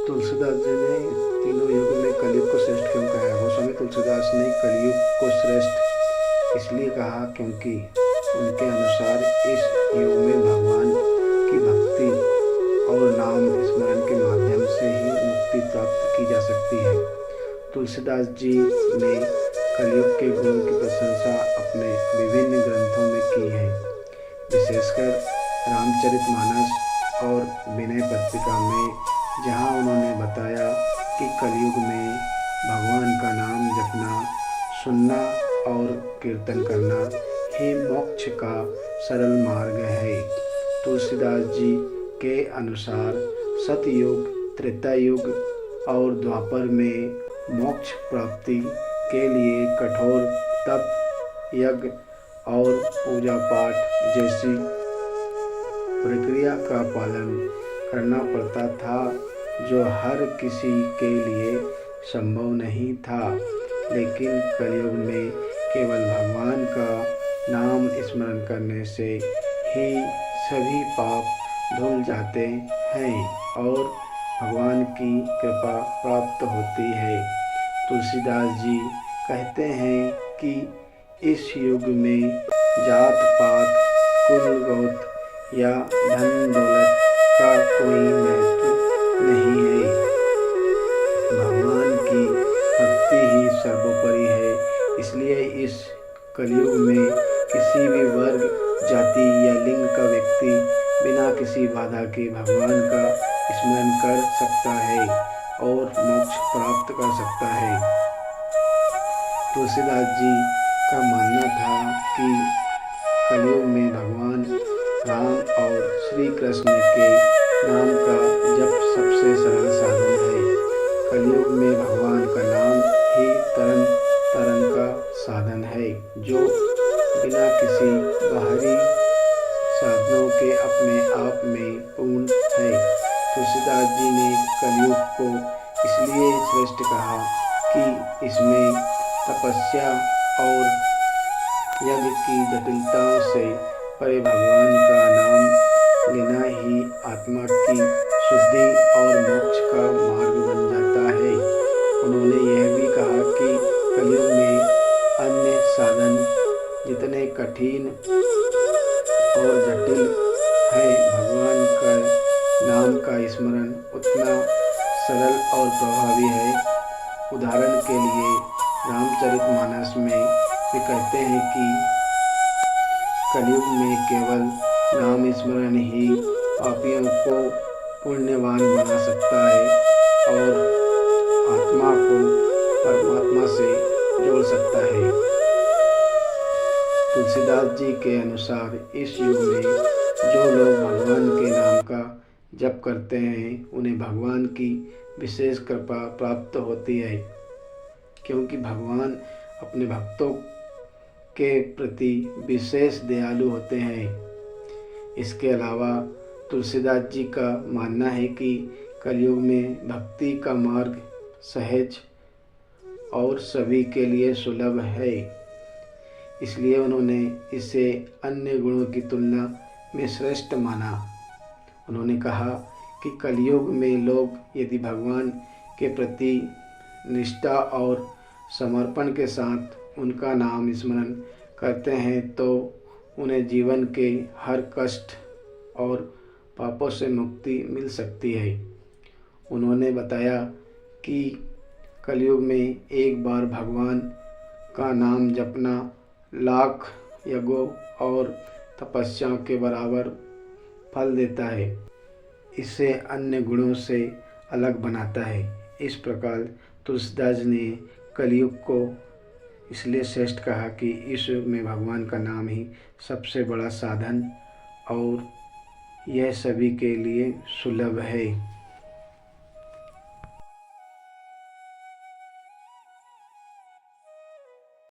तुलसीदास जी ने तीनों युग में कलयुग को श्रेष्ठ क्यों कहा है? गोस्वामी तुलसीदास ने कलयुग को श्रेष्ठ इसलिए कहा क्योंकि उनके अनुसार इस युग में भगवान की भक्ति और नाम स्मरण के माध्यम से ही मुक्ति प्राप्त की जा सकती है। तुलसीदास जी ने कलयुग के गुणों की प्रशंसा अपने विभिन्न ग्रंथों में की है, विशेषकर रामचरितमानस और विनय पत्रिका में, जहाँ उन्होंने बताया कि कलयुग में भगवान का नाम जपना, सुनना और कीर्तन करना ही मोक्ष का सरल मार्ग है। तुलसीदास जी के अनुसार सतयुग, त्रेता युग और द्वापर में मोक्ष प्राप्ति के लिए कठोर तप, यज्ञ और पूजा पाठ जैसी प्रक्रिया का पालन करना पड़ता था, जो हर किसी के लिए संभव नहीं था। लेकिन कलयुग में केवल भगवान का नाम स्मरण करने से ही सभी पाप धुल जाते हैं और भगवान की कृपा प्राप्त होती है। तुलसीदास जी कहते हैं कि इस युग में जात पात, कुल गोत्र या धन दौलत का कोई महत्व नहीं है। भगवान की भक्ति ही सर्वोपरि है। इसलिए इस कलयुग में किसी भी वर्ग, जाति या लिंग का व्यक्ति बिना किसी बाधा के भगवान का स्मरण कर सकता है और मोक्ष प्राप्त कर सकता है। तुलसीदास जी का मानना था कि कलयुग में भगवान राम और श्री कृष्ण के नाम का जप सबसे सरल साधन है। कलयुग में भगवान का नाम ही तरन का साधन है, जो बिना किसी बाहरी साधनों के अपने आप में पूर्ण है। तुलसीदास जी ने कलयुग को इसलिए श्रेष्ठ कहा कि इसमें तपस्या और यज्ञ की जटिलताओं से परे भगवान का नाम लेना ही आत्मा की शुद्धि और मोक्ष का मार्ग बन जाता है। उन्होंने यह भी कहा कि कलयुग में अन्य साधन जितने कठिन और जटिल है, भगवान का नाम का स्मरण उतना सरल और प्रभावी है। उदाहरण के लिए रामचरितमानस में वे कहते हैं कि कलयुग में केवल नाम स्मरण ही पापियों को पुण्यवान बना सकता है और आत्मा को परमात्मा से जोड़ सकता है। तुलसीदास जी के अनुसार इस युग में जो लोग भगवान के नाम का जप करते हैं, उन्हें भगवान की विशेष कृपा प्राप्त होती है, क्योंकि भगवान अपने भक्तों के प्रति विशेष दयालु होते हैं। इसके अलावा तुलसीदास जी का मानना है कि कलयुग में भक्ति का मार्ग सहज और सभी के लिए सुलभ है। इसलिए उन्होंने इसे अन्य गुणों की तुलना में श्रेष्ठ माना। उन्होंने कहा कि कलयुग में लोग यदि भगवान के प्रति निष्ठा और समर्पण के साथ उनका नाम स्मरण करते हैं तो उन्हें जीवन के हर कष्ट और पापों से मुक्ति मिल सकती है। उन्होंने बताया कि कलयुग में एक बार भगवान का नाम जपना लाख यज्ञों और तपस्याओं के बराबर फल देता है। इसे अन्य गुणों से अलग बनाता है। इस प्रकार तुलसीदास ने कलयुग को इसलिए श्रेष्ठ कहा कि इस युग में भगवान का नाम ही सबसे बड़ा साधन और यह सभी के लिए सुलभ है।